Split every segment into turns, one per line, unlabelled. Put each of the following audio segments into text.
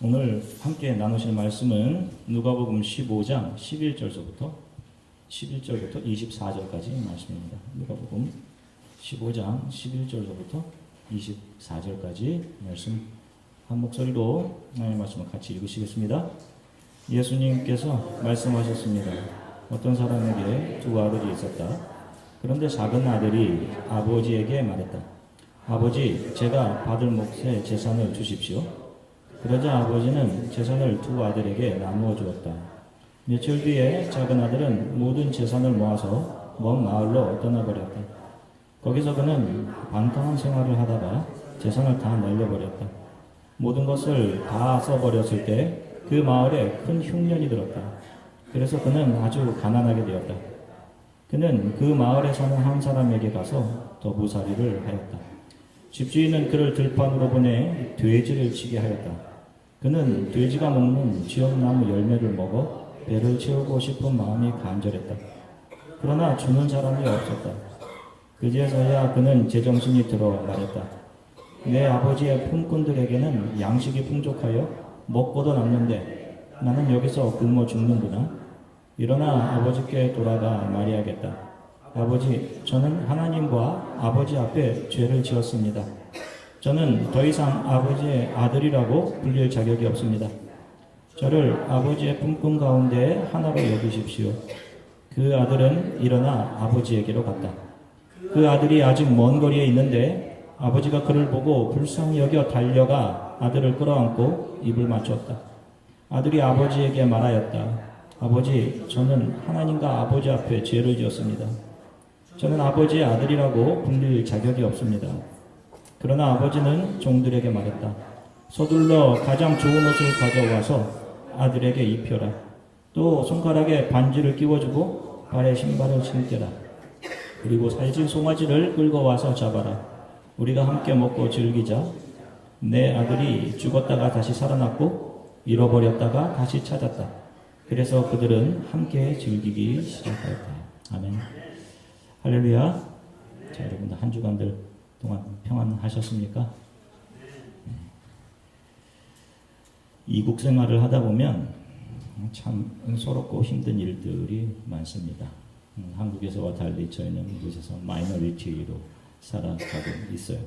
오늘 함께 나누실 말씀은 누가복음 15장 11절부터 24절까지 말씀입니다. 누가복음 15장 11절부터 24절까지 말씀 한 목소리로 하나님의 말씀을 같이 읽으시겠습니다. 예수님께서 말씀하셨습니다. 어떤 사람에게 두 아들이 있었다. 그런데 작은 아들이 아버지에게 말했다. 아버지, 제가 받을 몫의 재산을 주십시오. 그러자 아버지는 재산을 두 아들에게 나누어 주었다. 며칠 뒤에 작은 아들은 모든 재산을 모아서 먼 마을로 떠나버렸다. 거기서 그는 방탕한 생활을 하다가 재산을 다 날려버렸다. 모든 것을 다 써버렸을 때 그 마을에 큰 흉년이 들었다. 그래서 그는 아주 가난하게 되었다. 그는 그 마을에 사는 한 사람에게 가서 더부살이를 하였다. 집주인은 그를 들판으로 보내 돼지를 치게 하였다. 그는 돼지가 먹는 지역나무 열매를 먹어 배를 채우고 싶은 마음이 간절했다. 그러나 주는 사람이 없었다. 그제서야 그는 제정신이 들어 말했다. 내 아버지의 품꾼들에게는 양식이 풍족하여 먹고도 남는데 나는 여기서 굶어 죽는구나. 일어나 아버지께 돌아가 말해야겠다. 아버지, 저는 하나님과 아버지 앞에 죄를 지었습니다. 저는 더 이상 아버지의 아들이라고 불릴 자격이 없습니다. 저를 아버지의 품꾼 가운데 하나로 여기십시오. 그 아들은 일어나 아버지에게로 갔다. 그 아들이 아직 먼 거리에 있는데 아버지가 그를 보고 불쌍히 여겨 달려가 아들을 끌어안고 입을 맞췄다. 아들이 아버지에게 말하였다. 아버지, 저는 하나님과 아버지 앞에 죄를 지었습니다. 저는 아버지의 아들이라고 불릴 자격이 없습니다. 그러나 아버지는 종들에게 말했다. 서둘러 가장 좋은 옷을 가져와서 아들에게 입혀라. 또 손가락에 반지를 끼워주고 발에 신발을 신겨라. 그리고 살진 송아지를 끌고 와서 잡아라. 우리가 함께 먹고 즐기자. 내 아들이 죽었다가 다시 살아났고 잃어버렸다가 다시 찾았다. 그래서 그들은 함께 즐기기 시작하였다. 아멘. 할렐루야. 자, 여러분들 한 주간들 동안 평안하셨습니까? 이국 생활을 하다 보면 참 은소롭고 힘든 일들이 많습니다. 한국에서와 달리 저희는 이곳에서 마이너리티로 살아가고 있어요.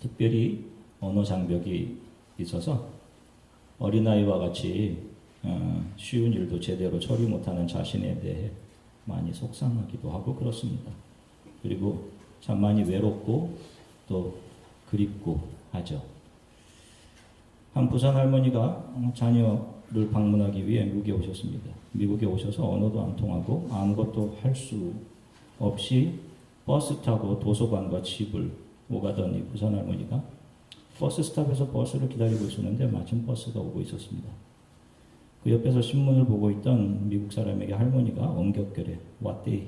특별히 언어 장벽이 있어서 어린아이와 같이 쉬운 일도 제대로 처리 못하는 자신에 대해 많이 속상하기도 하고 그렇습니다. 그리고 참 많이 외롭고 또 그립고 하죠. 한 부산 할머니가 자녀를 방문하기 위해 미국에 오셨습니다. 미국에 오셔서 언어도 안 통하고 아무것도 할 수 없이 버스 타고 도서관과 집을 오가던 이 부산 할머니가 버스 스탑에서 버스를 기다리고 있었는데 마침 버스가 오고 있었습니다. 그 옆에서 신문을 보고 있던 미국 사람에게 할머니가 엄격결에 What day?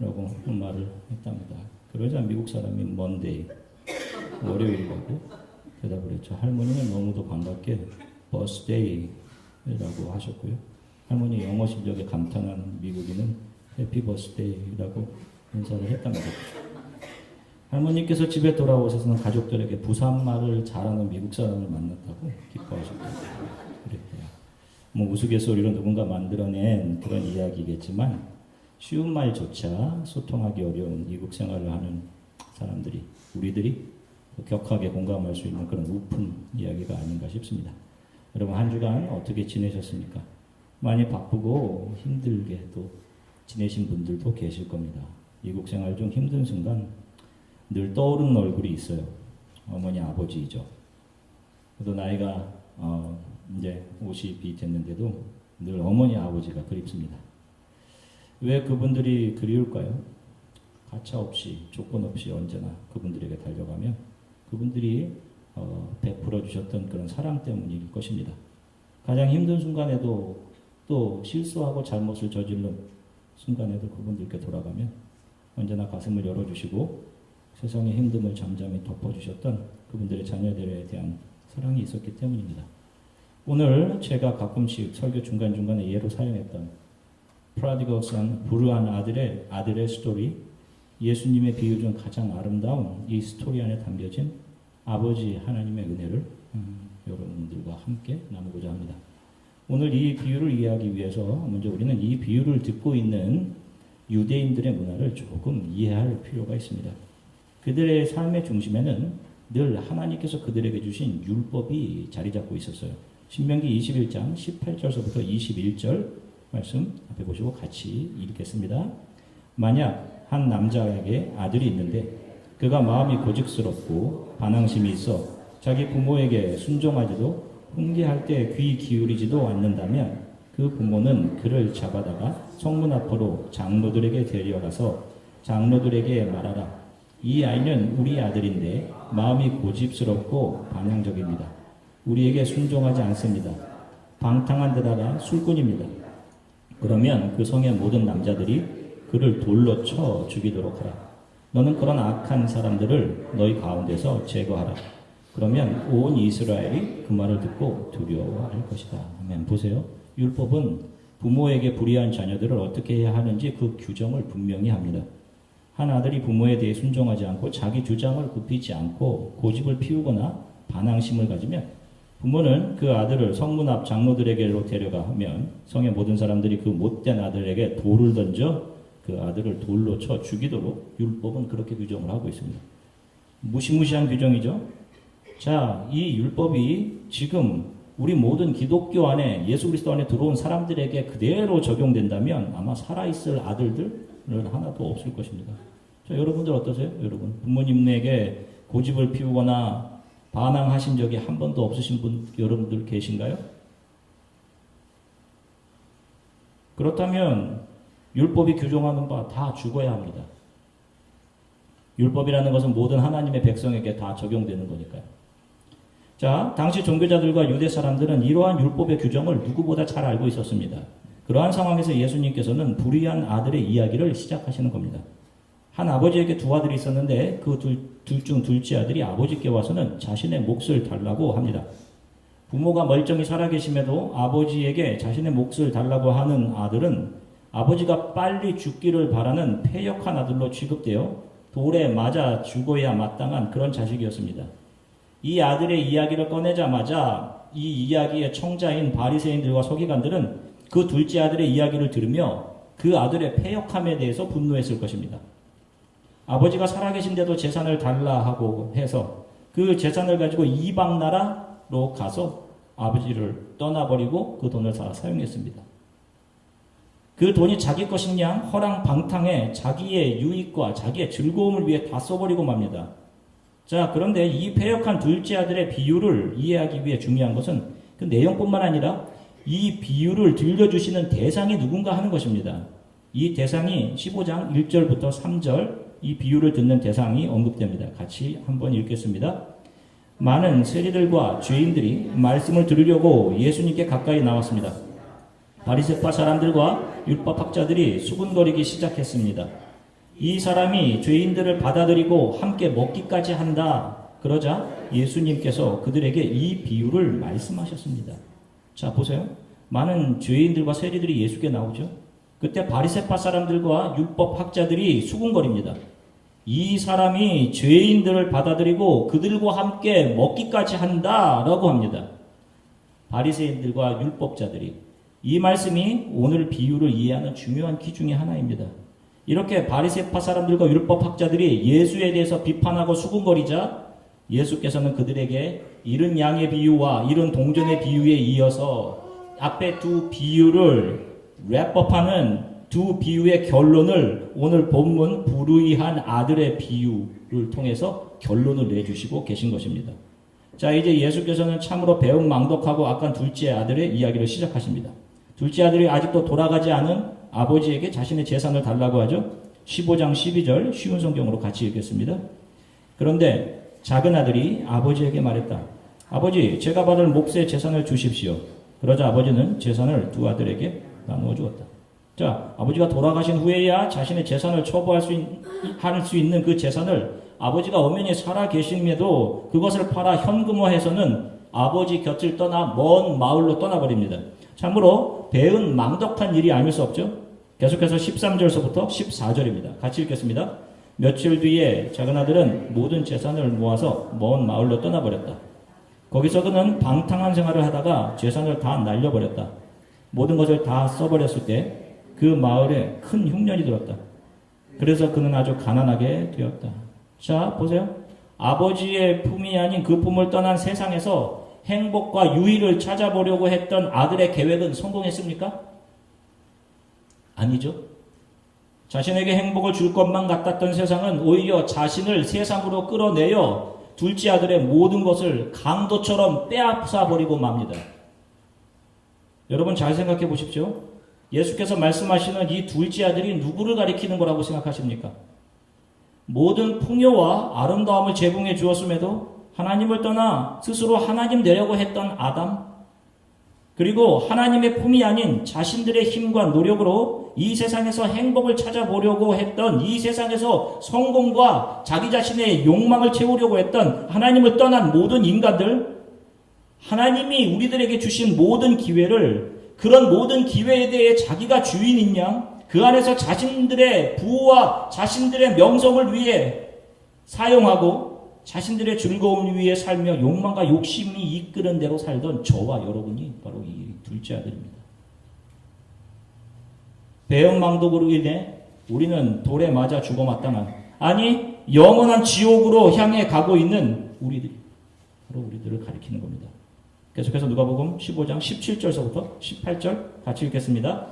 라고 말을 했답니다. 그러자 미국 사람이 Monday, 월요일이라고 대답을 했죠. 할머니는 너무도 반갑게 Birthday라고 하셨고요. 할머니 영어 실력에 감탄한 미국인은 Happy Birthday라고 인사를 했답니다. 할머니께서 집에 돌아오셔서는 가족들에게 부산말을 잘하는 미국 사람을 만났다고 기뻐하셨다고 그랬대요. 뭐 우스갯소리로 누군가 만들어낸 그런 이야기겠지만 쉬운 말조차 소통하기 어려운 이국 생활을 하는 사람들이 우리들이 격하게 공감할 수 있는 그런 우픈 이야기가 아닌가 싶습니다. 여러분 한 주간 어떻게 지내셨습니까? 많이 바쁘고 힘들게 또 지내신 분들도 계실 겁니다. 이국 생활 중 힘든 순간 늘 떠오르는 얼굴이 있어요. 어머니 아버지이죠. 그래도 나이가 이제 50이 됐는데도 늘 어머니 아버지가 그립습니다. 왜 그분들이 그리울까요? 가차 없이 조건 없이 언제나 그분들에게 달려가며 그분들이 베풀어 주셨던 그런 사랑 때문일 것입니다. 가장 힘든 순간에도 또 실수하고 잘못을 저지른 순간에도 그분들께 돌아가면 언제나 가슴을 열어주시고 세상의 힘듦을 잠잠히 덮어주셨던 그분들의 자녀들에 대한 사랑이 있었기 때문입니다. 오늘 제가 가끔씩 설교 중간중간에 예로 사용했던 프라디걸 선, 불우한 아들의 스토리, 예수님의 비유 중 가장 아름다운 이 스토리 안에 담겨진 아버지 하나님의 은혜를 여러분들 오늘 이 비유를 이해하기 위해서 먼저 우리는 이 비유를 듣고 있는 유대인들의 문화를 조금 이해할 필요가 있습니다. 그들의 삶의 중심에는 늘 하나님께서 그들에게 주신 율법이 자리 잡고 있었어요. 신명기 21장 18절서부터 21절 말씀 앞에 보시고 같이 읽겠습니다. 만약 한 남자에게 아들이 있는데 그가 마음이 고집스럽고 반항심이 있어 자기 부모에게 순종하지도 훈계할 때 귀 기울이지도 않는다면 그 부모는 그를 잡아다가 성문 앞으로 장로들에게 데려가서 장로들에게 말하라. 이 아이는 우리 아들인데 마음이 고집스럽고 반항적입니다. 우리에게 순종하지 않습니다. 방탕한 데다가 술꾼입니다. 그러면 그 성의 모든 남자들이 그를 돌로 쳐 죽이도록 하라. 너는 그런 악한 사람들을 너희 가운데서 제거하라. 그러면 온 이스라엘이 그 말을 듣고 두려워할 것이다. 아멘. 보세요. 율법은 부모에게 불의한 자녀들을 어떻게 해야 하는지 그 규정을 분명히 합니다. 한 아들이 부모에 대해 순종하지 않고 자기 주장을 굽히지 않고 고집을 피우거나 반항심을 가지면 부모는 그 아들을 성문 앞 장로들에게로 데려가 하면 성의 모든 사람들이 그 못된 아들에게 돌을 던져 그 아들을 돌로 쳐 죽이도록 율법은 그렇게 규정을 하고 있습니다. 무시무시한 규정이죠. 자, 이 율법이 지금 우리 모든 기독교 안에 예수 그리스도 안에 들어온 사람들에게 그대로 적용된다면 아마 살아있을 아들들은 하나도 없을 것입니다. 자, 여러분들 어떠세요? 여러분 부모님에게 고집을 피우거나 반항하신 적이 한 번도 없으신 분 여러분들 계신가요? 그렇다면 율법이 규정하는 바 다 죽어야 합니다. 율법이라는 것은 모든 하나님의 백성에게 다 적용되는 거니까요. 자, 당시 종교자들과 유대 사람들은 이러한 율법의 규정을 누구보다 잘 알고 있었습니다. 그러한 상황에서 예수님께서는 불의한 아들의 이야기를 시작하시는 겁니다. 한 아버지에게 두 아들이 있었는데 그 둘 중 둘째 아들이 아버지께 와서는 자신의 몫을 달라고 합니다. 부모가 멀쩡히 살아계심에도 아버지에게 자신의 몫을 달라고 하는 아들은 아버지가 빨리 죽기를 바라는 패역한 아들로 취급되어 돌에 맞아 죽어야 마땅한 그런 자식이었습니다. 이 아들의 이야기를 꺼내자마자 이 이야기의 청자인 바리새인들과 서기관들은 그 둘째 아들의 이야기를 들으며 그 아들의 패역함에 대해서 분노했을 것입니다. 아버지가 살아계신데도 재산을 달라 하고 해서 그 재산을 가지고 이방 나라로 가서 아버지를 떠나버리고 그 돈을 다 사용했습니다. 그 돈이 자기 것인 양 허랑방탕에 자기의 유익과 자기의 즐거움을 위해 다 써버리고 맙니다. 자, 그런데 이 패역한 둘째 아들의 비유를 이해하기 위해 중요한 것은 그 내용뿐만 아니라 이 비유를 들려주시는 대상이 누군가 하는 것입니다. 이 대상이 15장 1절부터 3절 이 비유를 듣는 대상이 언급됩니다. 같이 한번 읽겠습니다. 많은 세리들과 죄인들이 말씀을 들으려고 예수님께 가까이 나왔습니다. 바리새파 사람들과 율법학자들이 수군거리기 시작했습니다. 이 사람이 죄인들을 받아들이고 함께 먹기까지 한다. 그러자 예수님께서 그들에게 이 비유를 말씀하셨습니다. 자, 보세요. 많은 죄인들과 세리들이 예수께 나오죠. 그때 바리새파 사람들과 율법학자들이 수군거립니다. 이 사람이 죄인들을 받아들이고 그들과 함께 먹기까지 한다라고 합니다. 바리새인들과 율법자들이. 이 말씀이 오늘 비유를 이해하는 중요한 키 중에 하나입니다. 이렇게 바리새파 사람들과 율법학자들이 예수에 대해서 비판하고 수군거리자 예수께서는 그들에게 이른 양의 비유와 이른 동전의 비유에 이어서 앞에 두 비유를 랩업하는 두 비유의 결론을 오늘 본문 불의한 아들의 비유를 통해서 결론을 내주시고 계신 것입니다. 자, 이제 예수께서는 참으로 배은망덕하고 악한 둘째 아들의 이야기를 시작하십니다. 둘째 아들이 아직도 돌아가지 않은 아버지에게 자신의 재산을 달라고 하죠. 15장 12절 쉬운 성경으로 같이 읽겠습니다. 그런데 작은 아들이 아버지에게 말했다. 아버지, 제가 받을 몫의 재산을 주십시오. 그러자 아버지는 재산을 두 아들에게 나누어 주었다. 자, 아버지가 돌아가신 후에야 자신의 재산을 처분할 수 있는 그 재산을 아버지가 엄연히 살아 계심에도 그것을 팔아 현금화해서는 아버지 곁을 떠나 먼 마을로 떠나버립니다. 참으로 배은 망덕한 일이 아닐 수 없죠. 계속해서 13절서부터 14절입니다. 같이 읽겠습니다. 며칠 뒤에 작은 아들은 모든 재산을 모아서 먼 마을로 떠나버렸다. 거기서 그는 방탕한 생활을 하다가 재산을 다 날려버렸다. 모든 것을 다 써버렸을 때 그 마을에 큰 흉년이 들었다. 그래서 그는 아주 가난하게 되었다. 자, 보세요. 아버지의 품이 아닌 그 품을 떠난 세상에서 행복과 유의를 찾아보려고 했던 아들의 계획은 성공했습니까? 아니죠. 자신에게 행복을 줄 것만 같았던 세상은 오히려 자신을 세상으로 끌어내어 둘째 아들의 모든 것을 강도처럼 빼앗아 버리고 맙니다. 여러분 잘 생각해 보십시오. 예수께서 말씀하시는 이 둘째 아들이 누구를 가리키는 거라고 생각하십니까? 모든 풍요와 아름다움을 제공해 주었음에도 하나님을 떠나 스스로 하나님 되려고 했던 아담, 그리고 하나님의 품이 아닌 자신들의 힘과 노력으로 이 세상에서 행복을 찾아보려고 했던, 이 세상에서 성공과 자기 자신의 욕망을 채우려고 했던 하나님을 떠난 모든 인간들, 하나님이 우리들에게 주신 모든 기회를, 그런 모든 기회에 대해 자기가 주인인 양, 그 안에서 자신들의 부와 자신들의 명성을 위해 사용하고 자신들의 즐거움을 위해 살며 욕망과 욕심이 이끄는 대로 살던 저와 여러분이 바로 이 둘째 아들입니다. 배은망덕으로 인해 우리는 돌에 맞아 죽어 마땅한, 아니 영원한 지옥으로 향해 가고 있는 우리들이 바로 우리들을 가리키는 겁니다. 계속해서 누가복음 15장 17절서부터 18절 같이 읽겠습니다.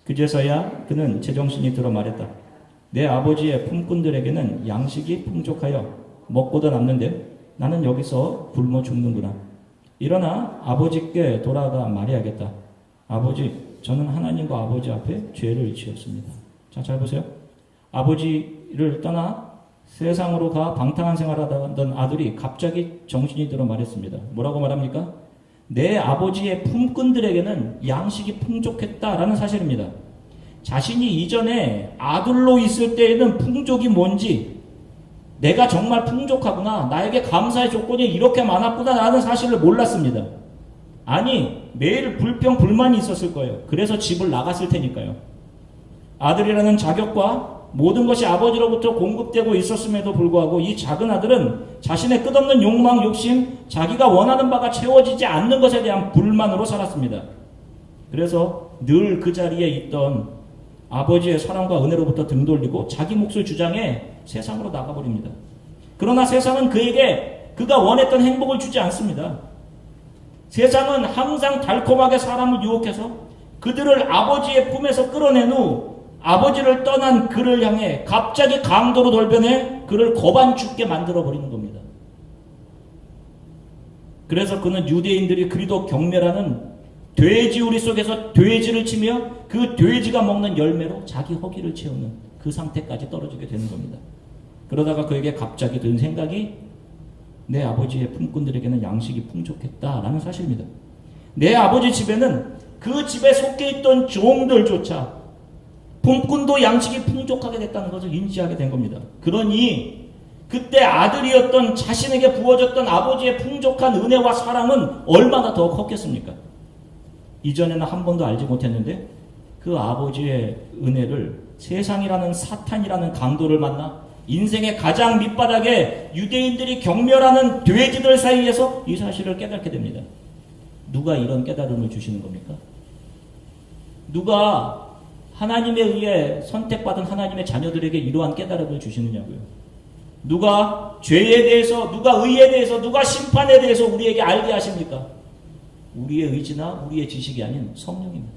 그제서야 그는 제정신이 들어 말했다. 내 아버지의 품꾼들에게는 양식이 풍족하여 먹고도 남는데 나는 여기서 굶어 죽는구나. 일어나 아버지께 돌아가 말해야겠다. 아버지, 저는 하나님과 아버지 앞에 죄를 지었습니다. 자, 잘 보세요. 아버지를 떠나 세상으로 가 방탕한 생활하던 아들이 갑자기 정신이 들어 말했습니다. 뭐라고 말합니까? 내 아버지의 품꾼들에게는 양식이 풍족했다라는 사실입니다. 자신이 이전에 아들로 있을 때에는 풍족이 뭔지, 내가 정말 풍족하구나, 나에게 감사의 조건이 이렇게 많았구나 라는 사실을 몰랐습니다. 아니, 매일 불평 불만이 있었을 거예요. 그래서 집을 나갔을 테니까요. 아들이라는 자격과 모든 것이 아버지로부터 공급되고 있었음에도 불구하고 이 작은 아들은 자신의 끝없는 욕망, 욕심, 자기가 원하는 바가 채워지지 않는 것에 대한 불만으로 살았습니다. 그래서 늘 그 자리에 있던 아버지의 사랑과 은혜로부터 등 돌리고 자기 몫을 주장해 세상으로 나가버립니다. 그러나 세상은 그에게 그가 원했던 행복을 주지 않습니다. 세상은 항상 달콤하게 사람을 유혹해서 그들을 아버지의 품에서 끌어낸 후 아버지를 떠난 그를 향해 갑자기 강도로 돌변해 그를 거반 죽게 만들어버리는 겁니다. 그래서 그는 유대인들이 그리도 경멸하는 돼지 우리 속에서 돼지를 치며 그 돼지가 먹는 열매로 자기 허기를 채우는 그 상태까지 떨어지게 되는 겁니다. 그러다가 그에게 갑자기 든 생각이 내 아버지의 품꾼들에게는 양식이 풍족했다라는 사실입니다. 내 아버지 집에는 그 집에 속해 있던 종들조차 품꾼도 양식이 풍족하게 됐다는 것을 인지하게 된 겁니다. 그러니 그때 아들이었던 자신에게 부어졌던 아버지의 풍족한 은혜와 사랑은 얼마나 더 컸겠습니까? 이전에는 한 번도 알지 못했는데 그 아버지의 은혜를 세상이라는 사탄이라는 강도를 만나 인생의 가장 밑바닥에 유대인들이 경멸하는 돼지들 사이에서 이 사실을 깨닫게 됩니다. 누가 이런 깨달음을 주시는 겁니까? 누가 하나님에 의해 선택받은 하나님의 자녀들에게 이러한 깨달음을 주시느냐고요. 누가 죄에 대해서, 누가 의에 대해서, 누가 심판에 대해서 우리에게 알게 하십니까? 우리의 의지나 우리의 지식이 아닌 성령입니다.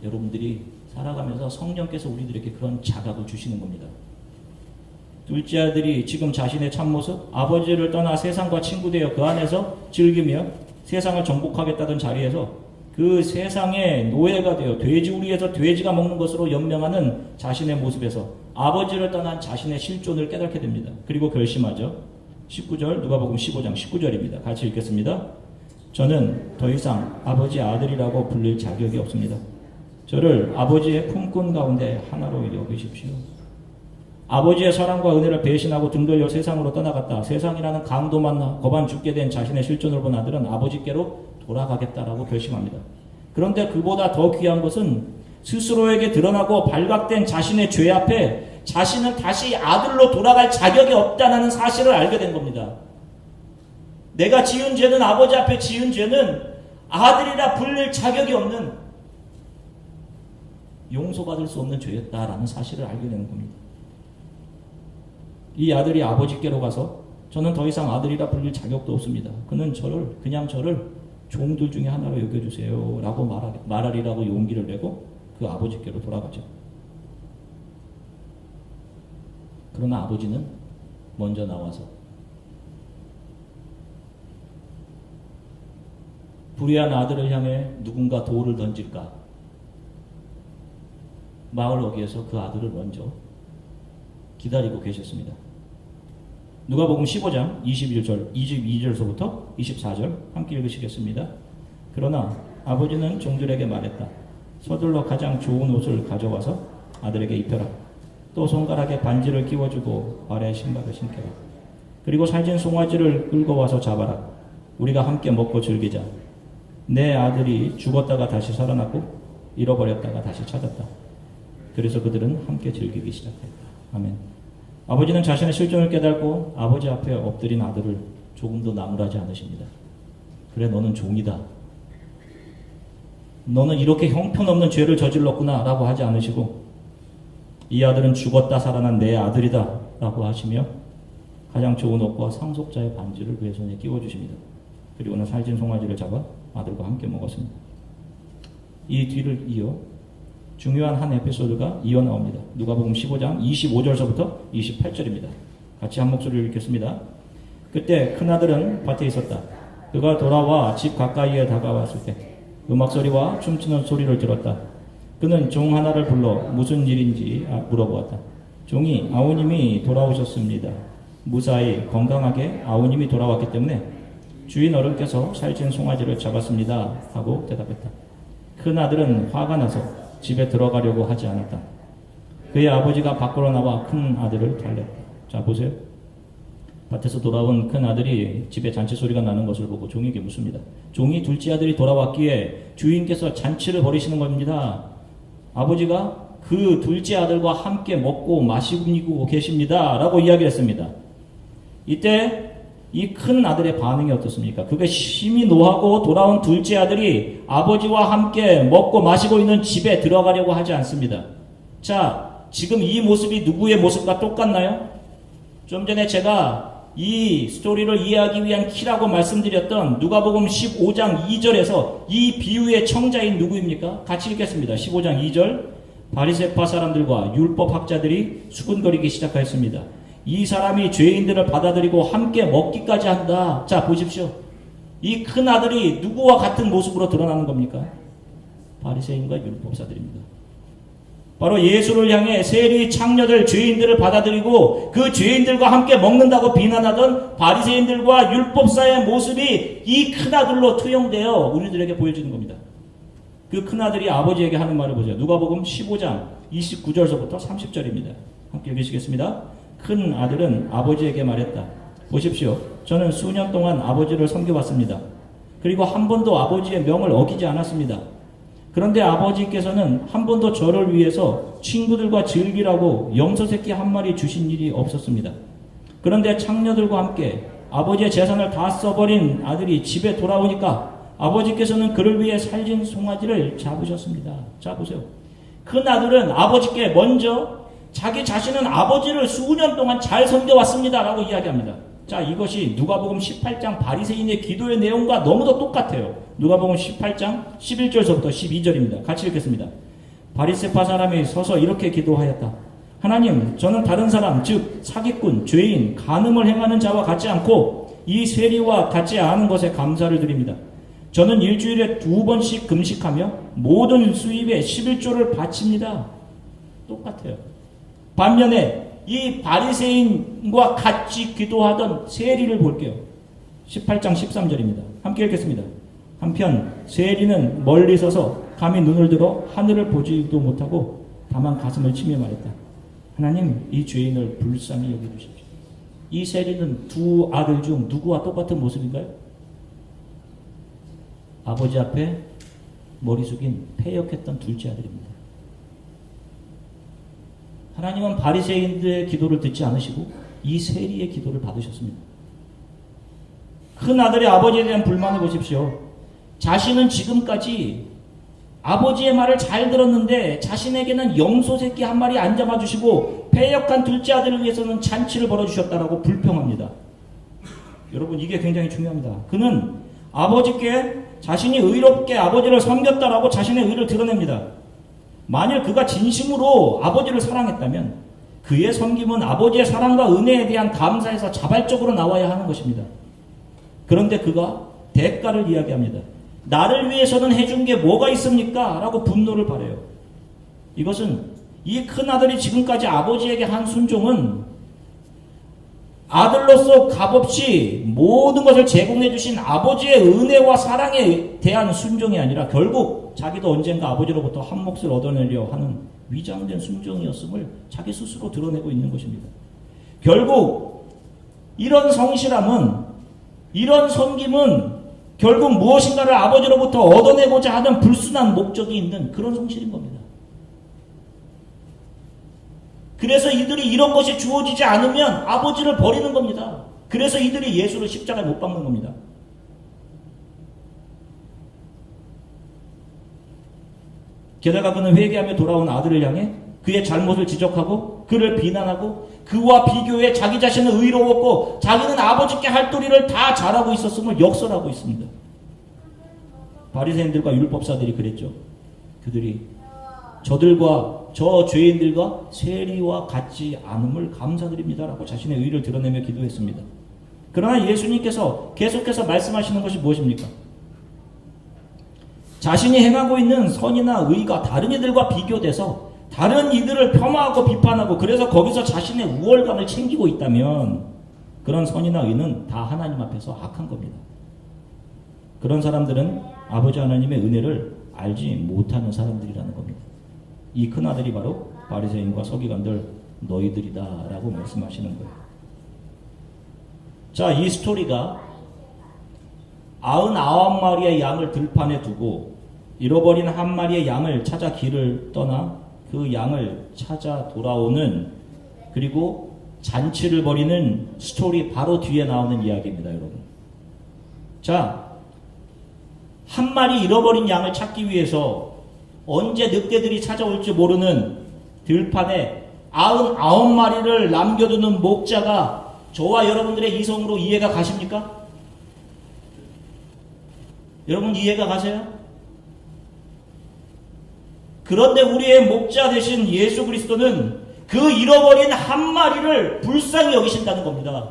여러분들이 살아가면서 성령께서 우리들에게 그런 자각을 주시는 겁니다. 둘째 아들이 지금 자신의 참모습, 아버지를 떠나 세상과 친구되어 그 안에서 즐기며 세상을 정복하겠다던 자리에서 그 세상의 노예가 되어 돼지우리에서 돼지가 먹는 것으로 연명하는 자신의 모습에서 아버지를 떠난 자신의 실존을 깨닫게 됩니다. 그리고 결심하죠. 19절, 누가복음 15장 19절입니다. 같이 읽겠습니다. 저는 더 이상 아버지의 아들이라고 불릴 자격이 없습니다. 저를 아버지의 품꾼 가운데 하나로 여기십시오. 아버지의 사랑과 은혜를 배신하고 등 돌려 세상으로 떠나갔다. 세상이라는 강도 만나 거반 죽게 된 자신의 실존을 본 아들은 아버지께로 돌아가겠다라고 결심합니다. 그런데 그보다 더 귀한 것은 스스로에게 드러나고 발각된 자신의 죄 앞에 자신은 다시 아들로 돌아갈 자격이 없다는 사실을 알게 된 겁니다. 내가 지은 죄는, 아버지 앞에 지은 죄는 아들이라 불릴 자격이 없는, 용서받을 수 없는 죄였다라는 사실을 알게 되는 겁니다. 이 아들이 아버지께로 가서 저는 더 이상 아들이라 불릴 자격도 없습니다. 그는 그냥 저를 종들 중에 하나로 여겨주세요 라고 말하리라고 용기를 내고 그 아버지께로 돌아가죠. 그러나 아버지는 먼저 나와서 불의한 아들을 향해 누군가 돌을 던질까, 마을 어귀에서 그 아들을 먼저 기다리고 계셨습니다. 누가복음 15장 22절서부터 24절 함께 읽으시겠습니다. 그러나 아버지는 종들에게 말했다. 서둘러 가장 좋은 옷을 가져와서 아들에게 입혀라. 또 손가락에 반지를 끼워주고 발에 신발을 신겨라. 그리고 살진 송아지를 끌고 와서 잡아라. 우리가 함께 먹고 즐기자. 내 아들이 죽었다가 다시 살아났고 잃어버렸다가 다시 찾았다. 그래서 그들은 함께 즐기기 시작했다. 아멘. 아버지는 자신의 실존을 깨닫고 아버지 앞에 엎드린 아들을 조금도 나무라지 않으십니다. 그래, 너는 종이다. 너는 이렇게 형편없는 죄를 저질렀구나 라고 하지 않으시고, 이 아들은 죽었다 살아난 내 아들이다 라고 하시며 가장 좋은 옷과 상속자의 반지를 그의 손에 끼워주십니다. 그리고는 살진 송아지를 잡아 아들과 함께 먹었습니다. 이 뒤를 이어 중요한 한 에피소드가 이어나옵니다. 누가복음 15장 25절서부터 28절입니다. 같이 한 목소리를 읽겠습니다. 그때 큰아들은 밭에 있었다. 그가 돌아와 집 가까이에 다가왔을 때 음악소리와 춤추는 소리를 들었다. 그는 종 하나를 불러 무슨 일인지 물어보았다. 종이 아우님이 돌아오셨습니다. 무사히 건강하게 아우님이 돌아왔기 때문에 주인 어른께서 살찐 송아지를 잡았습니다 하고 대답했다. 큰아들은 화가 나서 집에 들어가려고 하지 않았다. 그의 아버지가 밖으로 나와 큰 아들을 달랬다. 자, 보세요. 밭에서 돌아온 큰 아들이 집에 잔치 소리가 나는 것을 보고 종에게 묻습니다. 종이 둘째 아들이 돌아왔기에 주인께서 잔치를 벌이시는 겁니다. 아버지가 그 둘째 아들과 함께 먹고 마시고 계십니다 라고 이야기를 했습니다. 이때 이 큰 아들의 반응이 어떻습니까? 그게 심히 노하고 돌아온 둘째 아들이 아버지와 함께 먹고 마시고 있는 집에 들어가려고 하지 않습니다. 자, 지금 이 모습이 누구의 모습과 똑같나요? 좀 전에 제가 이 스토리를 이해하기 위한 키라고 말씀드렸던 누가복음 15장 2절에서 이 비유의 청자인 누구입니까? 같이 읽겠습니다. 15장 2절. 바리새파 사람들과 율법학자들이 수군거리기 시작하였습니다. 이 사람이 죄인들을 받아들이고 함께 먹기까지 한다. 자, 보십시오. 이 큰 아들이 누구와 같은 모습으로 드러나는 겁니까? 바리새인과 율법사들입니다. 바로 예수를 향해 세리 창녀들 죄인들을 받아들이고 그 죄인들과 함께 먹는다고 비난하던 바리새인들과 율법사의 모습이 이 큰 아들로 투영되어 우리들에게 보여주는 겁니다. 그 큰 아들이 아버지에게 하는 말을 보세요. 누가복음 15장 29절서부터 30절입니다. 함께 읽으시겠습니다. 큰 아들은 아버지에게 말했다. 보십시오. 저는 수년 동안 아버지를 섬겨왔습니다. 그리고 한 번도 아버지의 명을 어기지 않았습니다. 그런데 아버지께서는 한 번도 저를 위해서 친구들과 즐기라고 염소새끼 한 마리 주신 일이 없었습니다. 그런데 창녀들과 함께 아버지의 재산을 다 써버린 아들이 집에 돌아오니까 아버지께서는 그를 위해 살진 송아지를 잡으셨습니다. 자, 보세요. 큰 아들은 아버지께 먼저 자기 자신은 아버지를 수년 동안 잘 섬겨왔습니다 라고 이야기합니다. 자, 이것이 누가복음 18장 바리새인의 기도의 내용과 너무도 똑같아요. 누가복음 18장 11절서부터 12절입니다. 같이 읽겠습니다. 바리새파 사람이 서서 이렇게 기도하였다. 하나님, 저는 다른 사람, 즉 사기꾼, 죄인, 간음을 행하는 자와 같지 않고 이 세리와 같지 않은 것에 감사를 드립니다. 저는 일주일에 2번씩 금식하며 모든 수입의 11조를 바칩니다. 똑같아요. 반면에 이 바리새인과 같이 기도하던 세리를 볼게요. 18장 13절입니다. 함께 읽겠습니다. 한편 세리는 멀리 서서 감히 눈을 들어 하늘을 보지도 못하고 다만 가슴을 치며 말했다. 하나님, 이 죄인을 불쌍히 여겨주십시오. 이 세리는 두 아들 중 누구와 똑같은 모습인가요? 아버지 앞에 머리 숙인 패역했던 둘째 아들입니다. 하나님은 바리새인들의 기도를 듣지 않으시고 이 세리의 기도를 받으셨습니다. 큰 아들의 아버지에 대한 불만을 보십시오. 자신은 지금까지 아버지의 말을 잘 들었는데 자신에게는 염소 새끼 한 마리 안 잡아주시고 패역한 둘째 아들을 위해서는 잔치를 벌어주셨다라고 불평합니다. 여러분, 이게 굉장히 중요합니다. 그는 아버지께 자신이 의롭게 아버지를 섬겼다라고 자신의 의를 드러냅니다. 만일 그가 진심으로 아버지를 사랑했다면 그의 섬김은 아버지의 사랑과 은혜에 대한 감사에서 자발적으로 나와야 하는 것입니다. 그런데 그가 대가를 이야기합니다. 나를 위해서는 해준 게 뭐가 있습니까? 라고 분노를 발해요. 이것은 이 큰아들이 지금까지 아버지에게 한 순종은 아들로서 값없이 모든 것을 제공해 주신 아버지의 은혜와 사랑에 대한 순종이 아니라 결국 자기도 언젠가 아버지로부터 한 몫을 얻어내려 하는 위장된 순종이었음을 자기 스스로 드러내고 있는 것입니다. 결국 이런 성실함은, 이런 섬김은 결국 무엇인가를 아버지로부터 얻어내고자 하는 불순한 목적이 있는 그런 성실인 겁니다. 그래서 이들이 이런 것이 주어지지 않으면 아버지를 버리는 겁니다. 그래서 이들이 예수를 십자가에 못 박는 겁니다. 게다가 그는 회개하며 돌아온 아들을 향해 그의 잘못을 지적하고 그를 비난하고 그와 비교해 자기 자신은 의로웠고 자기는 아버지께 할 도리를 다 잘하고 있었음을 역설하고 있습니다. 바리새인들과 율법사들이 그랬죠. 그들이 저들과 저 죄인들과 세리와 같지 않음을 감사드립니다라고 자신의 의를 드러내며 기도했습니다. 그러나 예수님께서 계속해서 말씀하시는 것이 무엇입니까? 자신이 행하고 있는 선이나 의가 다른 이들과 비교돼서 다른 이들을 폄하하고 비판하고 그래서 거기서 자신의 우월감을 챙기고 있다면 그런 선이나 의는 다 하나님 앞에서 악한 겁니다. 그런 사람들은 아버지 하나님의 은혜를 알지 못하는 사람들이라는 겁니다. 이 큰아들이 바로 바리새인과 서기관들 너희들이다 라고 말씀하시는 거예요. 자, 이 스토리가 99마리의 양을 들판에 두고 잃어버린 한 마리의 양을 찾아 길을 떠나 그 양을 찾아 돌아오는, 그리고 잔치를 벌이는 스토리 바로 뒤에 나오는 이야기입니다, 여러분. 자, 한 마리 잃어버린 양을 찾기 위해서 언제 늑대들이 찾아올지 모르는 들판에 99마리를 남겨두는 목자가 저와 여러분들의 이성으로 이해가 가십니까? 여러분 이해가 가세요? 그런데 우리의 목자 되신 예수 그리스도는 그 잃어버린 한 마리를 불쌍히 여기신다는 겁니다.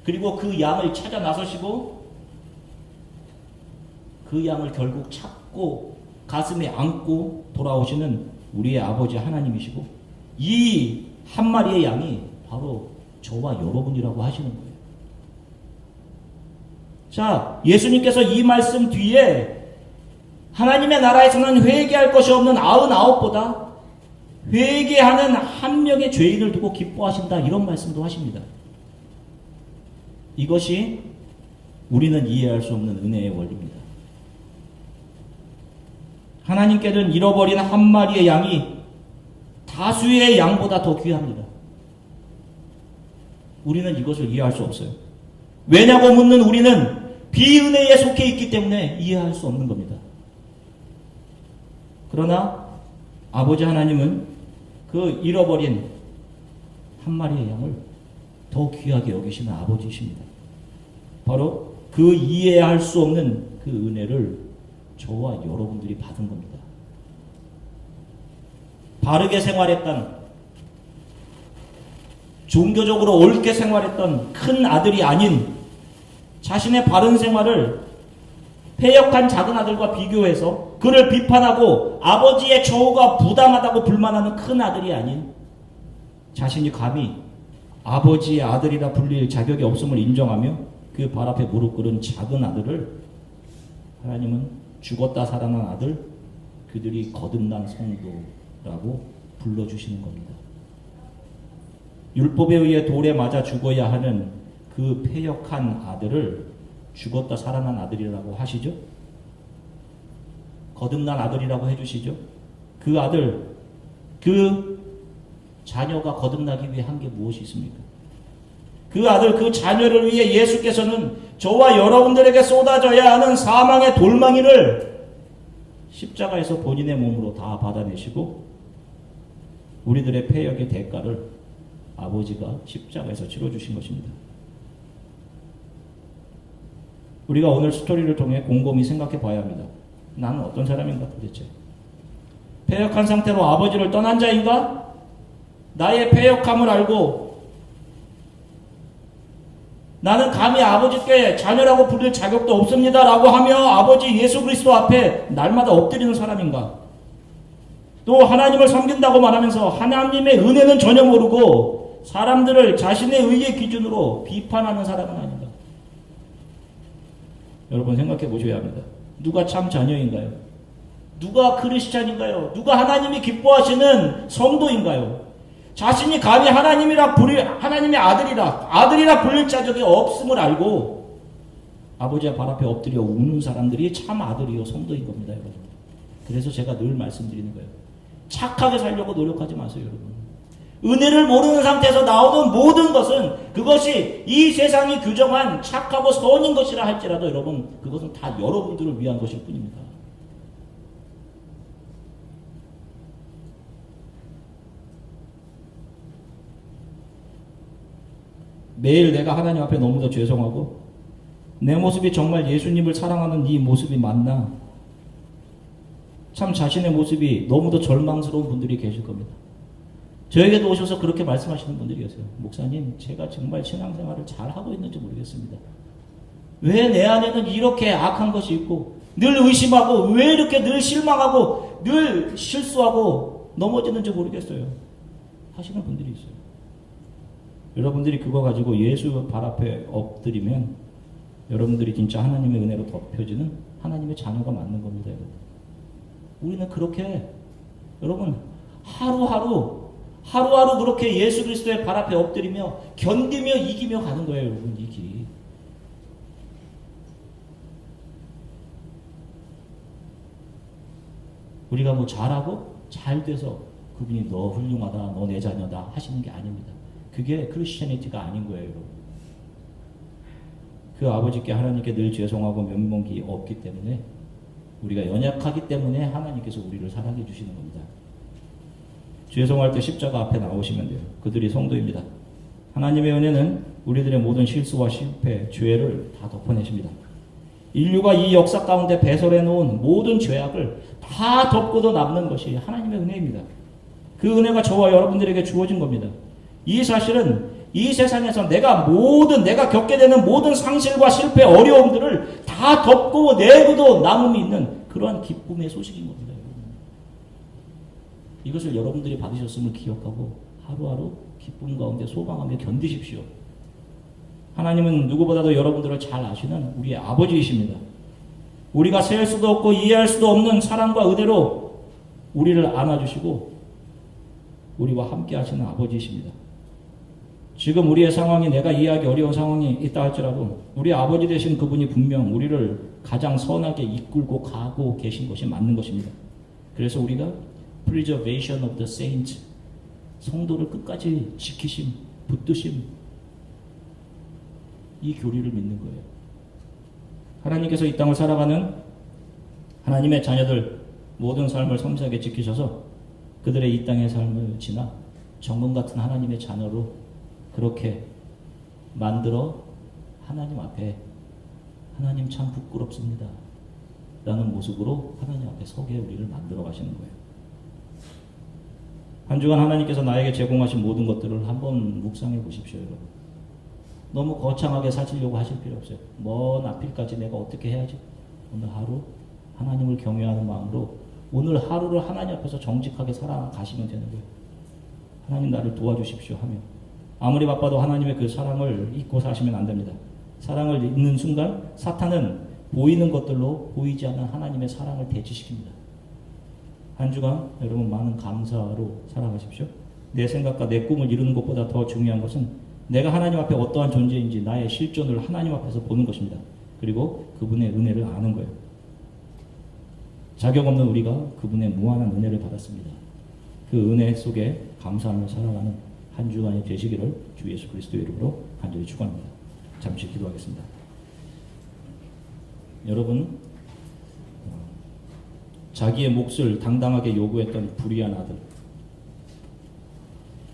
그리고 그 양을 찾아 나서시고 그 양을 결국 찾고 가슴에 안고 돌아오시는 우리의 아버지 하나님이시고 이 한 마리의 양이 바로 저와 여러분이라고 하시는 거예요. 자, 예수님께서 이 말씀 뒤에 하나님의 나라에서는 회개할 것이 없는 99보다 회개하는 한 명의 죄인을 두고 기뻐하신다 이런 말씀도 하십니다. 이것이 우리는 이해할 수 없는 은혜의 원리입니다. 하나님께는 잃어버린 한 마리의 양이 다수의 양보다 더 귀합니다. 우리는 이것을 이해할 수 없어요. 왜냐고 묻는 우리는 비은혜에 속해 있기 때문에 이해할 수 없는 겁니다. 그러나 아버지 하나님은 그 잃어버린 한 마리의 양을 더 귀하게 여기시는 아버지이십니다. 바로 그 이해할 수 없는 그 은혜를 저와 여러분들이 받은 겁니다. 바르게 생활했던, 종교적으로 옳게 생활했던 큰 아들이 아닌 자신의 바른 생활을 패역한 작은 아들과 비교해서 그를 비판하고 아버지의 처우가 부당하다고 불만하는 큰 아들이 아닌 자신이 감히 아버지의 아들이라 불릴 자격이 없음을 인정하며 그 발 앞에 무릎 꿇은 작은 아들을 하나님은 죽었다 살아난 아들, 그들이 거듭난 성도라고 불러주시는 겁니다. 율법에 의해 돌에 맞아 죽어야 하는 그 패역한 아들을 죽었다 살아난 아들이라고 하시죠? 거듭난 아들이라고 해주시죠? 그 아들, 그 자녀가 거듭나기 위해 한 게 무엇이 있습니까? 그 아들, 그 자녀를 위해 예수께서는 저와 여러분들에게 쏟아져야 하는 사망의 돌망이를 십자가에서 본인의 몸으로 다 받아내시고 우리들의 패역의 대가를 아버지가 십자가에서 치러주신 것입니다. 우리가 오늘 스토리를 통해 곰곰이 생각해 봐야 합니다. 나는 어떤 사람인가 도대체? 패역한 상태로 아버지를 떠난 자인가? 나의 패역함을 알고 나는 감히 아버지께 자녀라고 부를 자격도 없습니다 라고 하며 아버지 예수 그리스도 앞에 날마다 엎드리는 사람인가? 또 하나님을 섬긴다고 말하면서 하나님의 은혜는 전혀 모르고 사람들을 자신의 의의 기준으로 비판하는 사람은 아닌가? 여러분 생각해 보셔야 합니다. 누가 참 자녀인가요? 누가 크리스찬인가요? 누가 하나님이 기뻐하시는 성도인가요? 자신이 감히 하나님의 아들이라 불릴 자격이 없음을 알고 아버지의 발 앞에 엎드려 우는 사람들이 참 아들이요 성도인 겁니다, 여러분. 그래서 제가 늘 말씀드리는 거예요. 착하게 살려고 노력하지 마세요, 여러분. 은혜를 모르는 상태에서 나오는 모든 것은 그것이 이 세상이 규정한 착하고 선인 것이라 할지라도 여러분 그것은 다 여러분들을 위한 것일 뿐입니다. 매일 내가 하나님 앞에 너무도 죄송하고 내 모습이 정말 예수님을 사랑하는 이 모습이 맞나? 참 자신의 모습이 너무도 절망스러운 분들이 계실 겁니다. 저에게도 오셔서 그렇게 말씀하시는 분들이 계세요. 목사님, 제가 정말 신앙생활을 잘하고 있는지 모르겠습니다. 왜 내 안에는 이렇게 악한 것이 있고 늘 의심하고 왜 이렇게 늘 실망하고 늘 실수하고 넘어지는지 모르겠어요. 하시는 분들이 있어요. 여러분들이 그거 가지고 예수 발 앞에 엎드리면 여러분들이 진짜 하나님의 은혜로 덮여지는 하나님의 자녀가 맞는 겁니다. 여러분. 우리는 그렇게 여러분 하루하루 그렇게 예수 그리스도의 발 앞에 엎드리며 견디며 이기며 가는 거예요. 여러분 이 길. 우리가 뭐 잘하고 잘 돼서 그분이 너 훌륭하다, 너 내 자녀다 하시는 게 아닙니다. 그게 크리스천이티가 아닌 거예요, 여러분. 그 아버지께 하나님께 늘 죄송하고 면목이 없기 때문에 우리가 연약하기 때문에 하나님께서 우리를 사랑해 주시는 겁니다. 죄송할 때 십자가 앞에 나오시면 돼요. 그들이 성도입니다. 하나님의 은혜는 우리들의 모든 실수와 실패, 죄를 다 덮어내십니다. 인류가 이 역사 가운데 배설해 놓은 모든 죄악을 다 덮고도 남는 것이 하나님의 은혜입니다. 그 은혜가 저와 여러분들에게 주어진 겁니다. 이 사실은 이 세상에서 내가 겪게 되는 모든 상실과 실패, 어려움들을 다 덮고 내고도 남음이 있는 그러한 기쁨의 소식인 겁니다. 이것을 여러분들이 받으셨음을 기억하고 하루하루 기쁨 가운데 소망하며 견디십시오. 하나님은 누구보다도 여러분들을 잘 아시는 우리의 아버지이십니다. 우리가 셀 수도 없고 이해할 수도 없는 사랑과 은혜로 우리를 안아주시고 우리와 함께 하시는 아버지이십니다. 지금 우리의 상황이 내가 이해하기 어려운 상황이 있다 할지라도 우리 아버지 되신 그분이 분명 우리를 가장 선하게 이끌고 가고 계신 것이 맞는 것입니다. 그래서 우리가 preservation of the saints, 성도를 끝까지 지키심, 붙드심, 이 교리를 믿는 거예요. 하나님께서 이 땅을 살아가는 하나님의 자녀들 모든 삶을 섬세하게 지키셔서 그들의 이 땅의 삶을 지나 정금 같은 하나님의 자녀로 그렇게 만들어 하나님 앞에 하나님 참 부끄럽습니다 라는 모습으로 하나님 앞에 서게 우리를 만들어 가시는 거예요. 한 주간 하나님께서 나에게 제공하신 모든 것들을 한번 묵상해 보십시오, 여러분. 너무 거창하게 사시려고 하실 필요 없어요. 먼 앞일까지 내가 어떻게 해야지? 오늘 하루 하나님을 경외하는 마음으로 오늘 하루를 하나님 앞에서 정직하게 살아가시면 되는 거예요. 하나님 나를 도와주십시오 하며 아무리 바빠도 하나님의 그 사랑을 잊고 사시면 안 됩니다. 사랑을 잊는 순간 사탄은 보이는 것들로 보이지 않는 하나님의 사랑을 대치시킵니다. 한 주간 여러분 많은 감사로 살아가십시오. 내 생각과 내 꿈을 이루는 것보다 더 중요한 것은 내가 하나님 앞에 어떠한 존재인지 나의 실존을 하나님 앞에서 보는 것입니다. 그리고 그분의 은혜를 아는 거예요. 자격 없는 우리가 그분의 무한한 은혜를 받았습니다. 그 은혜 속에 감사하며 살아가는 한 주간이 되시기를 주 예수 그리스도의 이름으로 간절히 축원합니다. 잠시 기도하겠습니다. 여러분, 자기의 몫을 당당하게 요구했던 불의한 아들,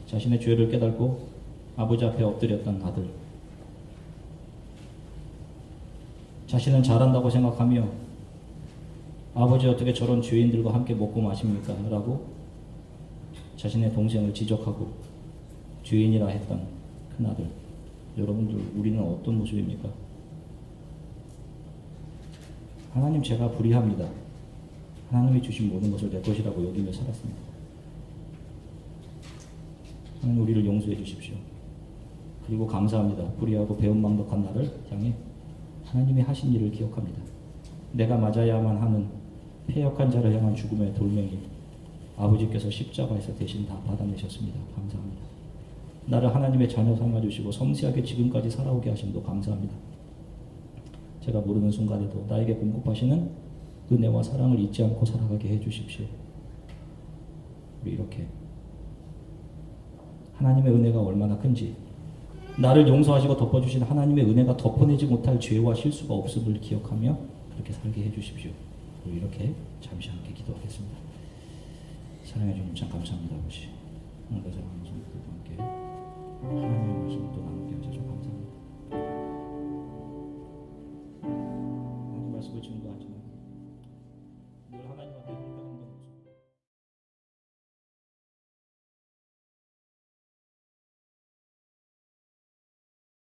자신의 죄를 깨닫고 아버지 앞에 엎드렸던 아들, 자신은 잘한다고 생각하며 아버지 어떻게 저런 죄인들과 함께 먹고 마십니까? 라고 자신의 동생을 지적하고 죄인이라 했던 큰아들. 여러분들, 우리는 어떤 모습입니까? 하나님, 제가 불의합니다. 하나님이 주신 모든 것을 내 것이라고 여기며 살았습니다. 하나님, 우리를 용서해 주십시오. 그리고 감사합니다. 불의하고 배은망덕한 나를 향해 하나님이 하신 일을 기억합니다. 내가 맞아야만 하는 패역한 자를 향한 죽음의 돌멩이, 아버지께서 십자가에서 대신 다 받아내셨습니다. 감사합니다. 나를 하나님의 자녀 삼아주시고 섬세하게 지금까지 살아오게 하심도 감사합니다. 제가 모르는 순간에도 나에게 공급하시는 은혜와 사랑을 잊지 않고 살아가게 해주십시오. 우리 이렇게 하나님의 은혜가 얼마나 큰지, 나를 용서하시고 덮어주신 하나님의 은혜가 덮어내지 못할 죄와 실수가 없음을 기억하며 그렇게 살게 해주십시오. 우리 이렇게 잠시 함께 기도하겠습니다. 사랑해 주님 참 감사합니다. 아버지, 오늘 사랑하는 성도들과 함께 하나님의 말씀을 또 나누게 하셔서 감사합니다.